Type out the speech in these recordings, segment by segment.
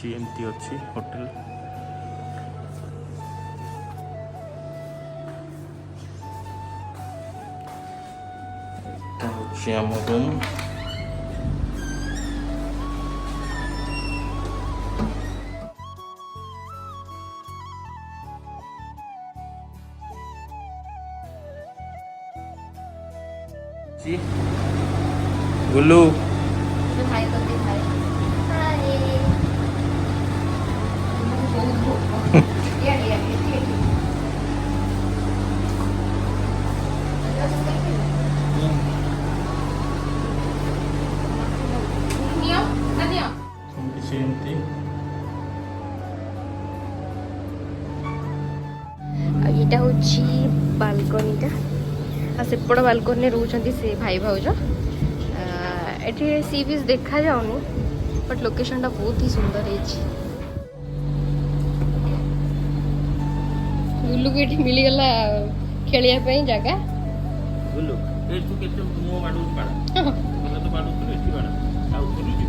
କିଛି ଏମିତି ଅଛି ହୋଟେଲ। ଏଟା ହେଉଛି ଆମ ରୁମ୍। गुल्लू भाई करते भाई କିଛି ଏମିତି। ଏଇଟା ହେଉଛି ବାଲକୋନିଟା। ଆଉ ସେପଟ ବାଲକୋନି ରହୁଛନ୍ତି ସେ ଭାଇ ଭାଉଜ। ଏଠି ସି ବିଚ୍ ଦେଖାଯାଉନି ବଟ୍ ଲୋକେସନଟା ବହୁତ ହି ସୁନ୍ଦର ହେଇଛି। ଗୁଲୁକୁ ଏଠି ମିଳିଗଲା ଖେଳିବା ପାଇଁ ଜାଗା। ଗୁଲ୍ଲୁ ଏଠୁ କେତେ ମୋ ବାଡୁକୁ ପାଡା ଭଲ ତ ବାଡୁଥିଲୁ ଏଠି ବାଡା ଆଉ ଉପରୁ ଯିବୁ।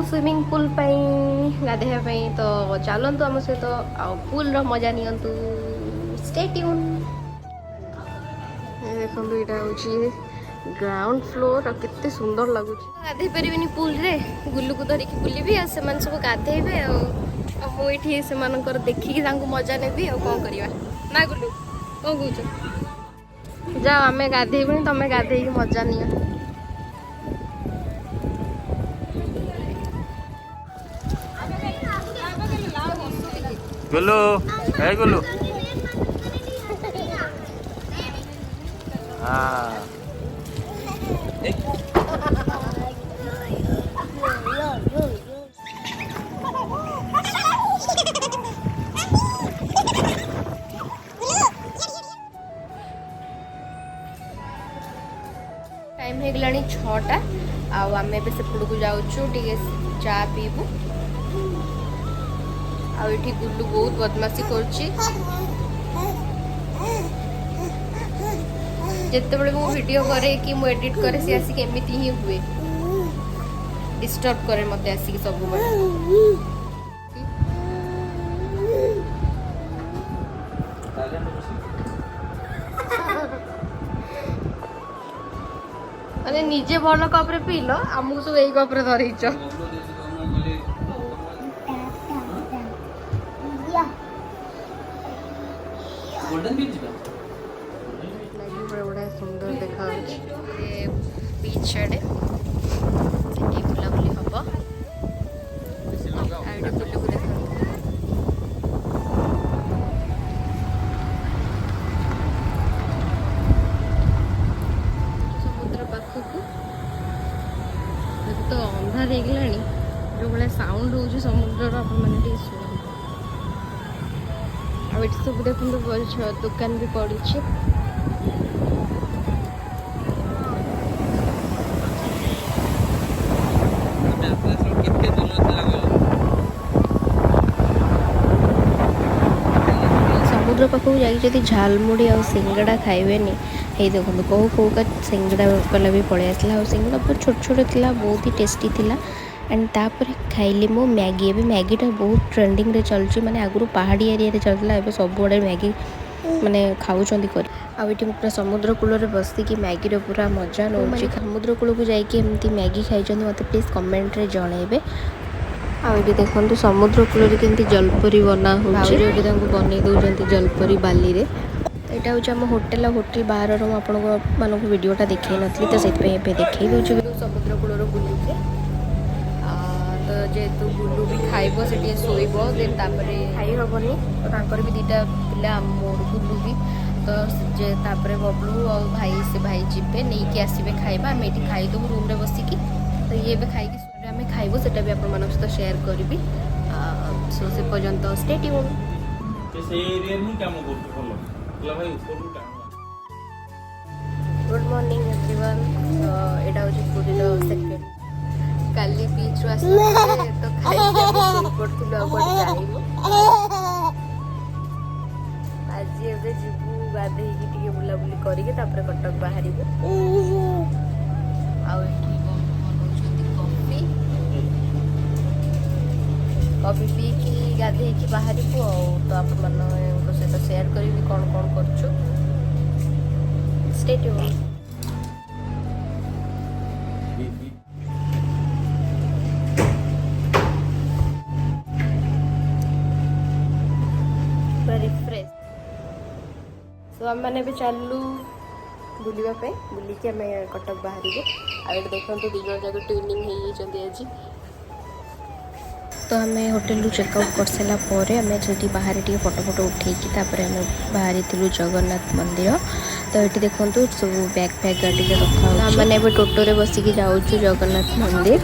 ସୁଇମିଂ ପୁଲ୍ ପାଇଁ ଗାଧୋଇବା ପାଇଁ ତ ଚାଲନ୍ତୁ ଆମ ସହିତ ଆଉ ପୁଲ୍ର ମଜା ନିଅନ୍ତୁ। Stay tune. ଦେଖନ୍ତୁ ଏଇଟା ହେଉଛି ଗ୍ରାଉଣ୍ଡ ଫ୍ଲୋର ଆଉ କେତେ ସୁନ୍ଦର ଲାଗୁଛି। ଗାଧେଇ ପାରିବିନି ପୁଲରେ, ଗୁଲୁକୁ ଧରିକି ବୁଲିବି ଆଉ ସେମାନେ ସବୁ ଗାଧେଇବେ ଆଉ ମୁଁ ଏଠି ସେମାନଙ୍କର ଦେଖିକି ତାଙ୍କୁ ମଜା ନେବି ଆଉ କ'ଣ କରିବା ନା ଗୁଲୁ, କ'ଣ କହୁଛ? ଯାଅ ଆମେ ଗାଧେଇବୁନି, ତମେ ଗାଧେଇକି ମଜା ନିଅ। गुल्लू है गुल्लू। हाँ टाइम हो गलानी 6टा आउ आम ए सेपड़क जाऊँ टे चा पीबू। आठी गुल्लू बहुत बदमाशी करते मु वीडियो करे कि मु एडिट करे सी आसिक एमती ही हुए, डिस्टर्ब करे मत आसिक सब अरे निजे भल कप रे पील आमको सब यही कप रे धरईच। बड़ा सुंदर देखा बीच आड़े बुलाबुली हम बुलू देख समुद्र पाखक तो अंधार हो गला जो भाई साउंड हो समुद्र आपने शुणु। आ सब देखो दुकान भी पड़ी। समुद्र पाखक जाकि झालमुड़ी आ सिंगड़ा खाइबेनी ये देखो कौ कौका सिंगड़ा वाला भी पड़े आसला। सिंगड़ा बहुत छोट छोट थिला, बहुत ही टेस्टी थिला। एंड तापर खाइली मो मैगी। ए मैगीटा बहुत ट्रेंडिंग रे चलची, माने आगु पहाड़ी एरिया रे चलला, ए सब बड़े मैगी माने खाऊचंदी कर। आ एठी पूरा समुद्र कूल रे बसिकी मैगी रे पूरा मजा नौची। समुद्र कूल को जाइए एमती मैगी खाइचंदी मते प्लीज कमेंट रे जणेबे। आ एठी देखंतु समुद्र कूल रे केमती जलपरी बना होची, एठी तांको बनै दउचंती जलपरी बाली रे। एटा होची हम होटल बाहर रो आपन को मानको वीडियोटा देखै नथली तो सेत पे एबे देखै दउची समुद्र कूल रो बुलू के। तो जेहेतु गुलू भी खाइब से शोब देन तापर खाई हेनी तो तांकर भी दुटा पिला मोर गुलू भी तो जे तापर बबलू और भाई से भाई जीवे नहीं कि आसबे खाइबा आम ये खाईदेबू रूम रे बसिकी। तो ये भी खाई आम खाइबू सेटा भी आपण सहित शेयर करी। सो से पर्यंत stay tune. Good morning everyone. एटा होची पुरी रो सेकंड काली बीच रो आसले तो खाई पड़थिलु आ कोड जाइबो। आज ଏବେ ଯିବୁ ଗାଧେଇକି ଟିକେ ବୁଲାବୁଲି କରିକି ତାପରେ କଟକ ବାହାରିବୁ। ଆଉ ଏଠି ବନଉଛନ୍ତି କଫି ପିଇକି ଗାଧେଇକି ବାହାରିବୁ ଆଉ। ତ ଆପଣମାନଙ୍କ ସହିତ ସେୟାର କରିବି କ'ଣ କ'ଣ କରୁଛୁ। Stay tune. ରିଫ୍ରେଶ। ତ ଆମେମାନେ ଏବେ ଚାଲୁ ବୁଲିବା ପାଇଁ। ବୁଲିକି ଆମେ କଟକ ବାହାରିବୁ। ଆଉ ଏଠି ଦେଖନ୍ତୁ 2 ଜଣ ଯାକ ଟ୍ୟୁନିଂ ହେଇଯାଇଛନ୍ତି ଆଜି। ତ ଆମେ ହୋଟେଲରୁ ଚେକଆଉଟ୍ କରିସାରିଲା ପରେ ଆମେ ସେଠି ବାହାରେ ଟିକେ ଫଟୋ ଉଠେଇକି ତାପରେ ଆମେ ବାହାରିଥିଲୁ ଜଗନ୍ନାଥ ମନ୍ଦିର। ତ ଏଠି ଦେଖନ୍ତୁ ସବୁ ବ୍ୟାଗ୍ ଫ୍ୟାଗ୍ ଗାଡ଼ିରେ ରଖାହେଉଛି। ଆମେମାନେ ଏବେ ଟୋଟୋରେ ବସିକି ଯାଉଛୁ ଜଗନ୍ନାଥ ମନ୍ଦିର।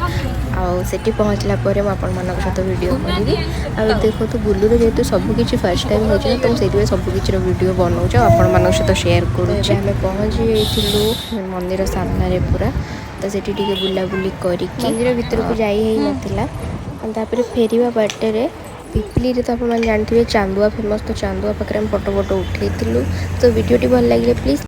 ଆଉ ସେଠି ପହଞ୍ଚିଲା ପରେ ମୁଁ ଆପଣମାନଙ୍କ ସହିତ ଭିଡ଼ିଓ କରିବି। ଆଉ ଦେଖନ୍ତୁ ବୁଲୁରେ ଯେହେତୁ ସବୁକିଛି ଫାର୍ଷ୍ଟ ଟାଇମ୍ ହେଉଛି ନା, ତ ମୁଁ ସେଇଥିପାଇଁ ସବୁକିଛିର ଭିଡ଼ିଓ ବନାଉଛି ଆଉ ଆପଣମାନଙ୍କ ସହିତ ସେୟାର କରୁଛି। ଆମେ ପହଞ୍ଚି ଯାଇଥିଲୁ ମନ୍ଦିର ସାମ୍ନାରେ ପୁରା। ତ ସେଠି ଟିକେ ବୁଲାବୁଲି କରିକି ମନ୍ଦିର ଭିତରକୁ ଯାଇ ହେଇନଥିଲା। ତାପରେ ଫେରିବା ବାଟରେ ପିପିଲିରେ ତ ଆପଣମାନେ ଜାଣିଥିବେ ଚାନ୍ଦୁଆ ଫେମସ୍। ତ ଚାନ୍ଦୁଆ ପାଖରେ ଆମେ ଫଟୋ ଉଠେଇଥିଲୁ। ତ ଭିଡ଼ିଓଟି ଭଲ ଲାଗିଲେ ପ୍ଲିଜ୍